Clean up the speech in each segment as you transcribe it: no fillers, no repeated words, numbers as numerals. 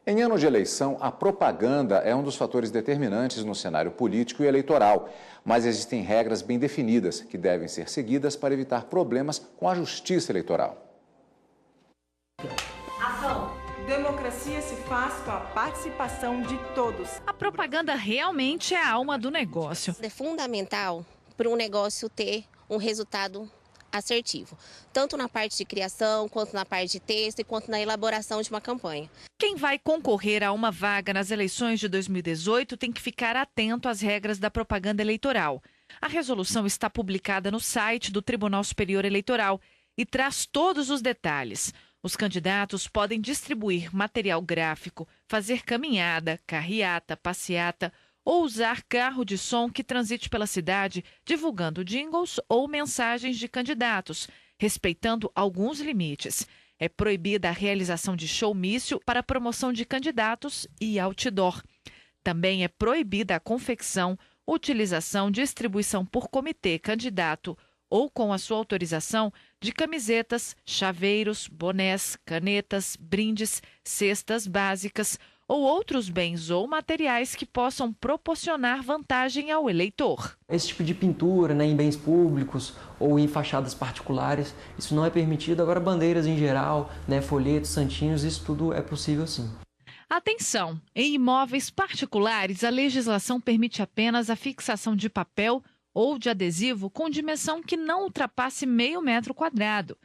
Em ano de eleição, a propaganda é um dos fatores determinantes no cenário político e eleitoral, mas existem regras bem definidas que devem ser seguidas para evitar problemas com a justiça eleitoral. Ação! Democracia se faz com a participação de todos. A propaganda realmente é a alma do negócio. É fundamental para um negócio ter um resultado assertivo, tanto na parte de criação, quanto na parte de texto e quanto na elaboração de uma campanha. Quem vai concorrer a uma vaga nas eleições de 2018 tem que ficar atento às regras da propaganda eleitoral. A resolução está publicada no site do Tribunal Superior Eleitoral e traz todos os detalhes. Os candidatos podem distribuir material gráfico, fazer caminhada, carreata, passeata ou usar carro de som que transite pela cidade, divulgando jingles ou mensagens de candidatos, respeitando alguns limites. É proibida a realização de showmício para promoção de candidatos e outdoor. Também é proibida a confecção, utilização, distribuição por comitê candidato ou com a sua autorização de camisetas, chaveiros, bonés, canetas, brindes, cestas básicas ou outros bens ou materiais que possam proporcionar vantagem ao eleitor. Esse tipo de pintura, em bens públicos ou em fachadas particulares, isso não é permitido. Agora, bandeiras em geral, folhetos, santinhos, isso tudo é possível sim. Atenção! Em imóveis particulares, a legislação permite apenas a fixação de papel ou de adesivo com dimensão que não ultrapasse meio metro quadrado.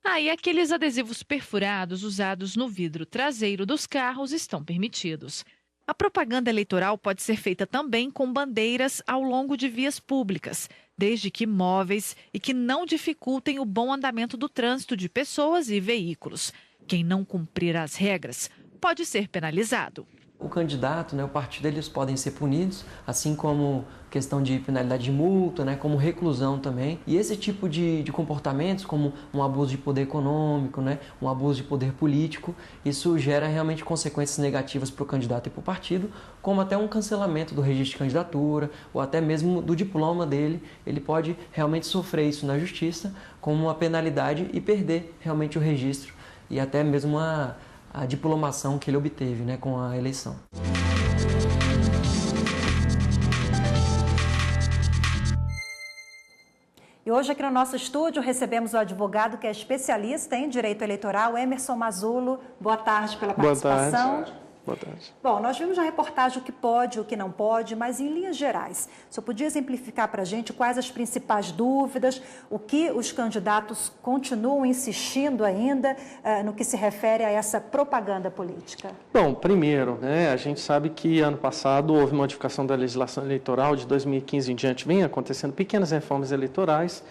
Aí, aqueles adesivos perfurados usados no vidro traseiro dos carros estão permitidos. A propaganda eleitoral pode ser feita também com bandeiras ao longo de vias públicas, desde que móveis e que não dificultem o bom andamento do trânsito de pessoas e veículos. Quem não cumprir as regras pode ser penalizado. O candidato, o partido, eles podem ser punidos, assim como questão de penalidade de multa, como reclusão também. E esse tipo de comportamentos, como um abuso de poder econômico, um abuso de poder político, isso gera realmente consequências negativas para o candidato e para o partido, como até um cancelamento do registro de candidatura, ou até mesmo do diploma dele. Ele pode realmente sofrer isso na justiça como uma penalidade e perder realmente o registro e até mesmo a diplomação que ele obteve com a eleição. E hoje aqui no nosso estúdio recebemos o advogado que é especialista em direito eleitoral, Emerson Mazzulo. Boa tarde pela participação. Boa tarde. Boa tarde. Bom, nós vimos na reportagem o que pode, o que não pode, mas em linhas gerais, o senhor podia exemplificar para a gente quais as principais dúvidas, o que os candidatos continuam insistindo ainda no que se refere a essa propaganda política? Bom, primeiro, a gente sabe que ano passado houve modificação da legislação eleitoral, de 2015 em diante vem acontecendo pequenas reformas eleitorais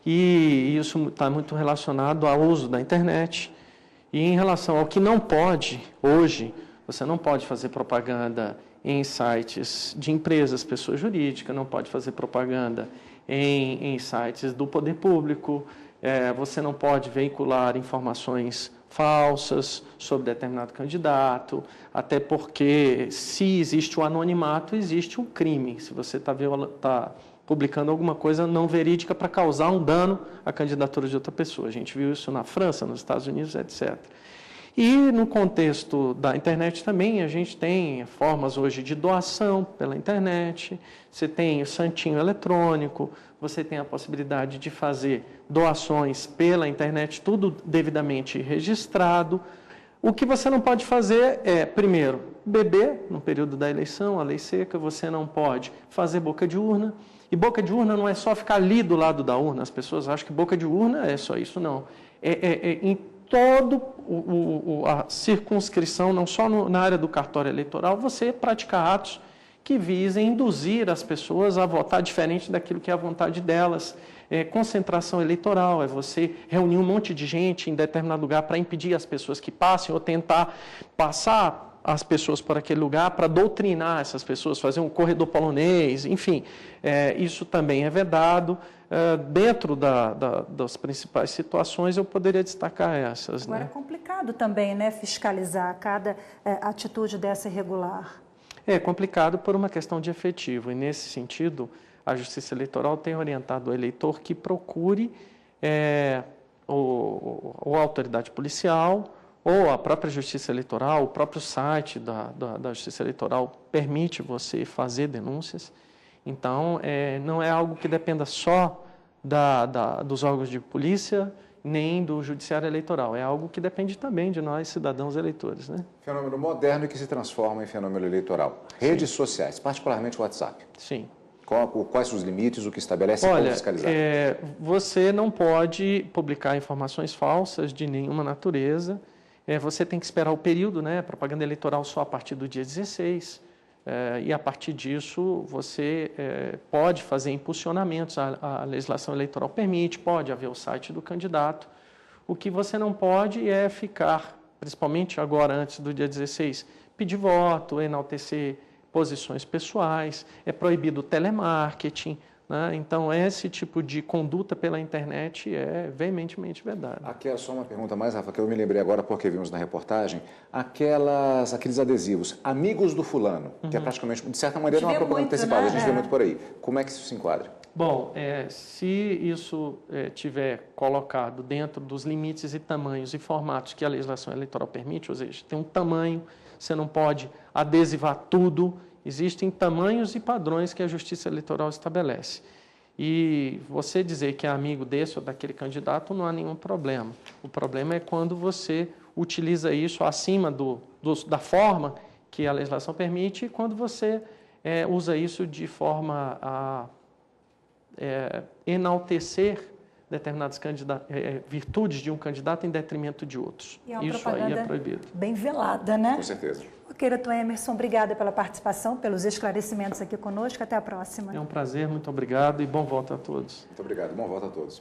e isso está muito relacionado ao uso da internet. E em relação ao que não pode hoje, você não pode fazer propaganda em sites de empresas, pessoa jurídica, não pode fazer propaganda em sites do poder público, você não pode veicular informações falsas sobre determinado candidato, até porque se existe o anonimato, existe o crime. Se você está publicando alguma coisa não verídica para causar um dano à candidatura de outra pessoa. A gente viu isso na França, nos Estados Unidos, etc. E no contexto da internet também, a gente tem formas hoje de doação pela internet, você tem o santinho eletrônico, você tem a possibilidade de fazer doações pela internet, tudo devidamente registrado. O que você não pode fazer é, primeiro, beber no período da eleição, a lei seca, você não pode fazer boca de urna. E boca de urna não é só ficar ali do lado da urna, as pessoas acham que boca de urna é só isso, não. Em toda a circunscrição, não só na área do cartório eleitoral, você praticar atos que visem induzir as pessoas a votar diferente daquilo que é a vontade delas. Concentração eleitoral, é você reunir um monte de gente em determinado lugar para impedir as pessoas que passem ou tentar passar as pessoas por aquele lugar para doutrinar essas pessoas, fazer um corredor polonês, enfim, isso também é vedado. Dentro das principais situações, eu poderia destacar essas. Agora é complicado também, fiscalizar cada atitude dessa irregular. É complicado por uma questão de efetivo, e nesse sentido, a Justiça Eleitoral tem orientado o eleitor que procure ou a autoridade policial ou a própria Justiça Eleitoral, o próprio site da Justiça Eleitoral permite você fazer denúncias. Então, não é algo que dependa só dos órgãos de polícia, nem do Judiciário Eleitoral. É algo que depende também de nós, cidadãos eleitores, né? Fenômeno moderno e que se transforma em fenômeno eleitoral. Redes sociais, particularmente o WhatsApp. Sim. Quais os limites, o que estabelece como fiscalizar? Você não pode publicar informações falsas de nenhuma natureza. Você tem que esperar o período, né? A propaganda eleitoral só a partir do dia 16. E a partir disso você pode fazer impulsionamentos, a legislação eleitoral permite, pode haver o site do candidato. O que você não pode é ficar, principalmente agora antes do dia 16, pedir voto, enaltecer posições pessoais, é proibido o telemarketing, né? Então esse tipo de conduta pela internet é veementemente vedado. Aqui é só uma pergunta mais, Rafa, que eu me lembrei agora porque vimos na reportagem, aqueles adesivos, amigos do fulano, que é praticamente, de certa maneira, uma propaganda antecipada, né? a gente vê muito por aí. Como é que isso se enquadra? Bom, se isso tiver colocado dentro dos limites e tamanhos e formatos que a legislação eleitoral permite, ou seja, tem um tamanho, você não pode adesivar tudo, existem tamanhos e padrões que a Justiça Eleitoral estabelece. E você dizer que é amigo desse ou daquele candidato não há nenhum problema. O problema é quando você utiliza isso acima da forma que a legislação permite e quando você usa isso de forma a enaltecer determinadas virtudes de um candidato em detrimento de outros. E é uma isso aí é proibido. Bem velada, né? Com certeza. Ok, doutor Emerson, obrigada pela participação, pelos esclarecimentos aqui conosco. Até a próxima. É um prazer, muito obrigado e bom voto a todos. Muito obrigado, bom voto a todos.